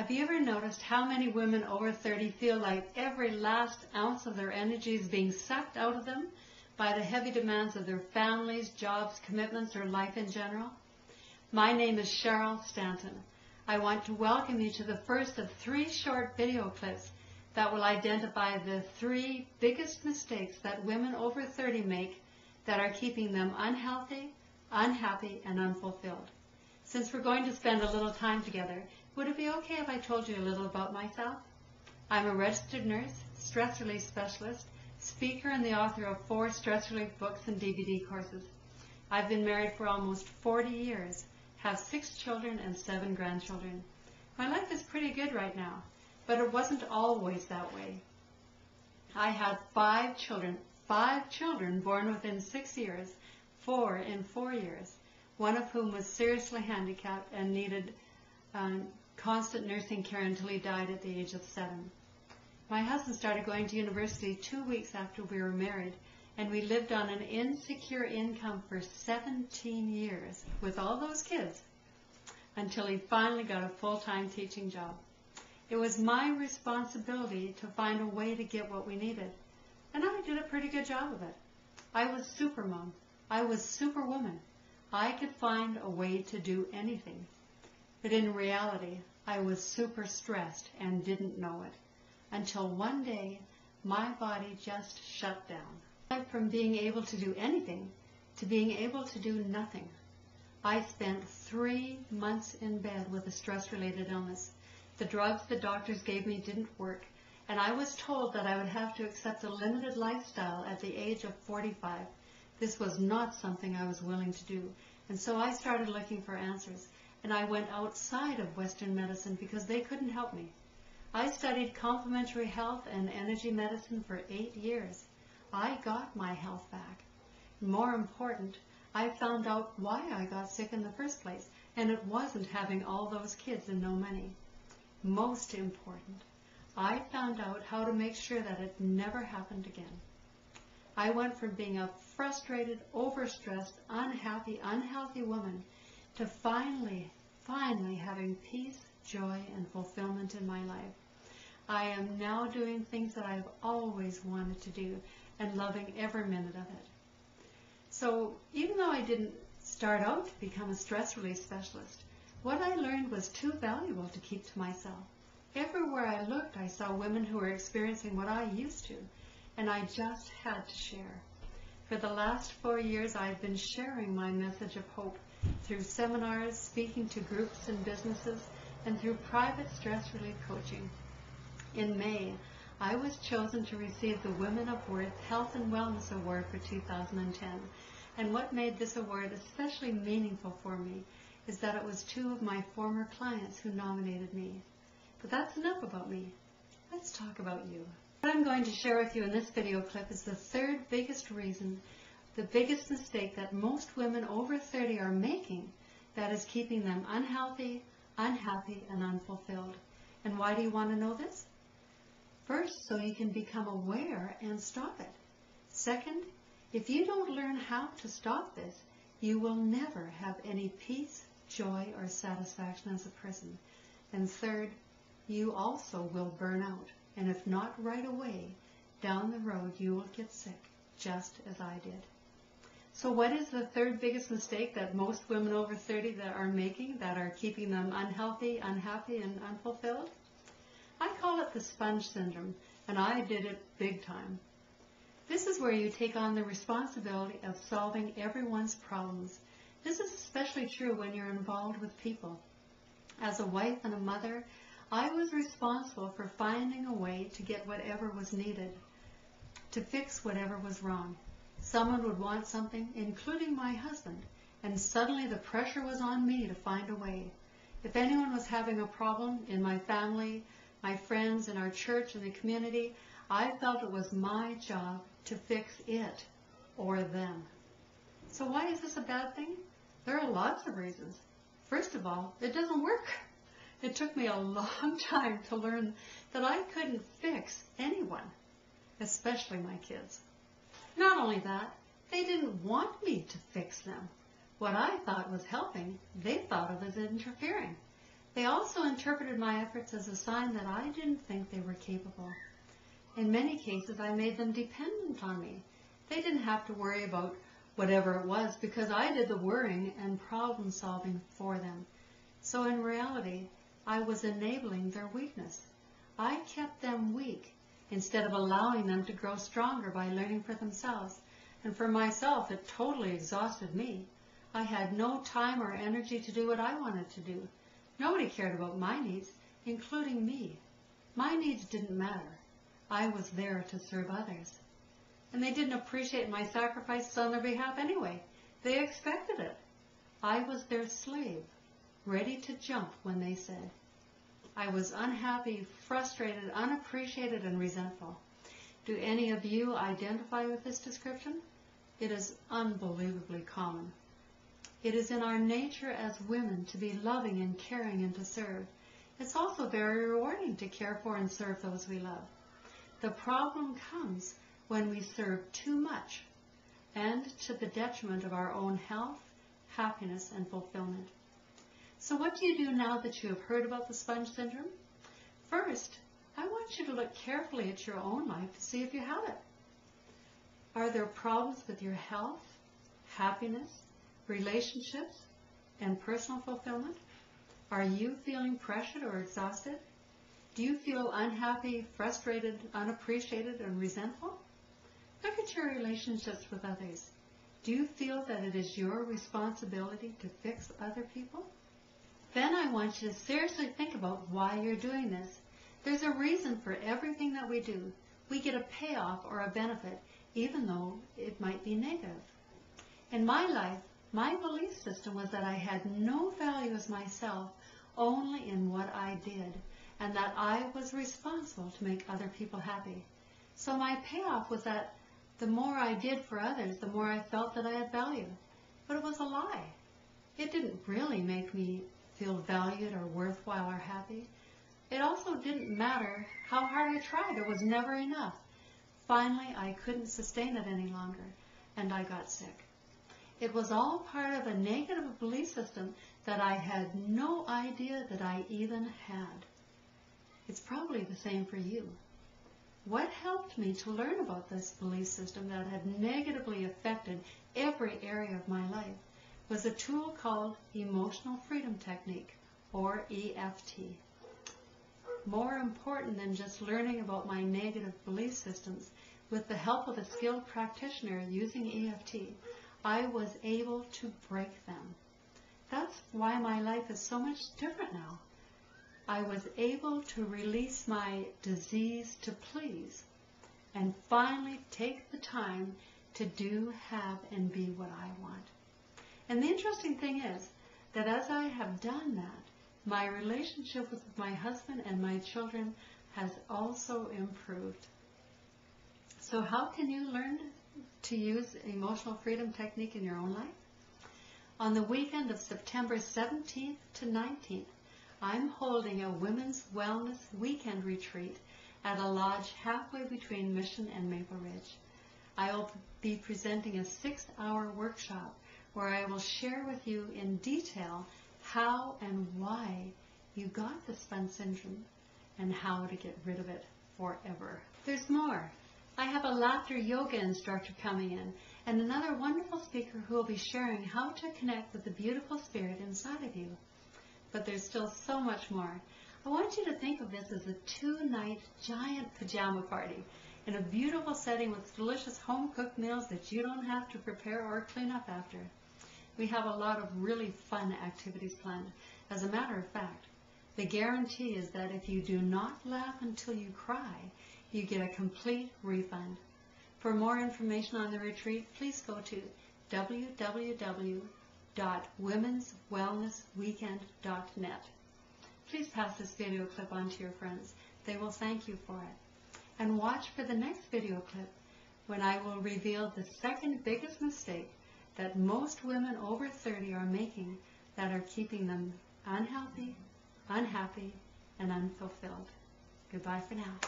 Have you ever noticed how many women over 30 feel like every last ounce of their energy is being sucked out of them by the heavy demands of their families, jobs, commitments, or life in general? My name is Cheryl Stanton. I want to welcome you to the first of 3 short video clips that will identify the 3 biggest mistakes that women over 30 make that are keeping them unhealthy, unhappy, and unfulfilled. Since we're going to spend a little time together, would it be okay if I told you a little about myself? I'm a registered nurse, stress relief specialist, speaker, and the author of 4 stress relief books and DVD courses. I've been married for almost 40 years, have 6 children and 7 grandchildren. My life is pretty good right now, but it wasn't always that way. I had 5 children born within 6 years, 4 in 4 years, one of whom was seriously handicapped and needed constant nursing care until he died at the age of 7. My husband started going to university 2 weeks after we were married, and we lived on an insecure income for 17 years with all those kids until he finally got a full-time teaching job. It was my responsibility to find a way to get what we needed, and I did a pretty good job of it. I was super mom. I was superwoman. I could find a way to do anything. But in reality, I was super stressed and didn't know it, until one day my body just shut down. From being able to do anything to being able to do nothing. I spent 3 months in bed with a stress-related illness. The drugs the doctors gave me didn't work, and I was told that I would have to accept a limited lifestyle at the age of 45. This was not something I was willing to do, and so I started looking for answers. And I went outside of Western medicine because they couldn't help me. I studied complementary health and energy medicine for 8 years. I got my health back. More important, I found out why I got sick in the first place, and it wasn't having all those kids and no money. Most important, I found out how to make sure that it never happened again. I went from being a frustrated, overstressed, unhealthy woman to finally having peace, joy, and fulfillment in my life. I am now doing things that I've always wanted to do and loving every minute of it. So even though I didn't start out to become a stress relief specialist, what I learned was too valuable to keep to myself. Everywhere I looked, I saw women who were experiencing what I used to, and I just had to share. For the last 4 years, I've been sharing my message of hope through seminars, speaking to groups and businesses, and through private stress relief coaching. In May, I was chosen to receive the Women of Worth Health and Wellness Award for 2010. And what made this award especially meaningful for me is that it was 2 of my former clients who nominated me. But that's enough about me. Let's talk about you. What I'm going to share with you in this video clip is the 3rd biggest reason, the biggest mistake that most women over 30 are making that is keeping them unhealthy, unhappy, and unfulfilled. And why do you want to know this? First, so you can become aware and stop it. Second, if you don't learn how to stop this, you will never have any peace, joy, or satisfaction as a person. And third, you also will burn out. And if not right away, down the road you will get sick, just as I did. So what is the 3rd biggest mistake that most women over 30 that are making that are keeping them unhealthy, unhappy, and unfulfilled? I call it the sponge syndrome, and I did it big time. This is where you take on the responsibility of solving everyone's problems. This is especially true when you're involved with people. As a wife and a mother, I was responsible for finding a way to get whatever was needed, to fix whatever was wrong. Someone would want something, including my husband, and suddenly the pressure was on me to find a way. If anyone was having a problem in my family, my friends, in our church, in the community, I felt it was my job to fix it or them. So why is this a bad thing? There are lots of reasons. First of all, it doesn't work. It took me a long time to learn that I couldn't fix anyone, especially my kids. Not only that, they didn't want me to fix them. What I thought was helping, they thought of as interfering. They also interpreted my efforts as a sign that I didn't think they were capable. In many cases, I made them dependent on me. They didn't have to worry about whatever it was because I did the worrying and problem solving for them. So in reality, I was enabling their weakness. I kept them weak instead of allowing them to grow stronger by learning for themselves. And for myself, it totally exhausted me. I had no time or energy to do what I wanted to do. Nobody cared about my needs, including me. My needs didn't matter. I was there to serve others. And they didn't appreciate my sacrifices on their behalf anyway. They expected it. I was their slave, ready to jump when they said. I was unhappy, frustrated, unappreciated, and resentful. Do any of you identify with this description? It is unbelievably common. It is in our nature as women to be loving and caring and to serve. It's also very rewarding to care for and serve those we love. The problem comes when we serve too much and to the detriment of our own health, happiness, and fulfillment. So what do you do now that you have heard about the sponge syndrome? First, I want you to look carefully at your own life to see if you have it. Are there problems with your health, happiness, relationships, and personal fulfillment? Are you feeling pressured or exhausted? Do you feel unhappy, frustrated, unappreciated, and resentful? Look at your relationships with others. Do you feel that it is your responsibility to fix other people? Then I want you to seriously think about why you're doing this. There's a reason for everything that we do. We get a payoff or a benefit, even though it might be negative. In my life, my belief system was that I had no value as myself, only in what I did, and that I was responsible to make other people happy. So my payoff was that the more I did for others, the more I felt that I had value. But it was a lie. It didn't really make me feel valued or worthwhile or happy. It also didn't matter how hard I tried. It was never enough. Finally, I couldn't sustain it any longer, and I got sick. It was all part of a negative belief system that I had no idea that I even had. It's probably the same for you. What helped me to learn about this belief system that had negatively affected every area of my life was a tool called Emotional Freedom Technique, or EFT. More important than just learning about my negative belief systems, with the help of a skilled practitioner using EFT, I was able to break them. That's why my life is so much different now. I was able to release my disease to please and finally take the time to do, have, and be what I want. And the interesting thing is that as I have done that, my relationship with my husband and my children has also improved. So how can you learn to use Emotional Freedom Technique in your own life? On the weekend of September 17th to 19th, I'm holding a Women's Wellness Weekend Retreat at a lodge halfway between Mission and Maple Ridge. I will be presenting a 6-hour workshop where I will share with you in detail how and why you got the sponge syndrome and how to get rid of it forever. There's more. I have a laughter yoga instructor coming in and another wonderful speaker who will be sharing how to connect with the beautiful spirit inside of you. But there's still so much more. I want you to think of this as a 2-night giant pajama party in a beautiful setting with delicious home-cooked meals that you don't have to prepare or clean up after. We have a lot of really fun activities planned. As a matter of fact, the guarantee is that if you do not laugh until you cry, you get a complete refund. For more information on the retreat, please go to www.womenswellnessweekend.net. Please pass this video clip on to your friends. They will thank you for it. And watch for the next video clip when I will reveal the second biggest mistake that most women over 30 are making that are keeping them unhealthy, unhappy, and unfulfilled. Goodbye for now.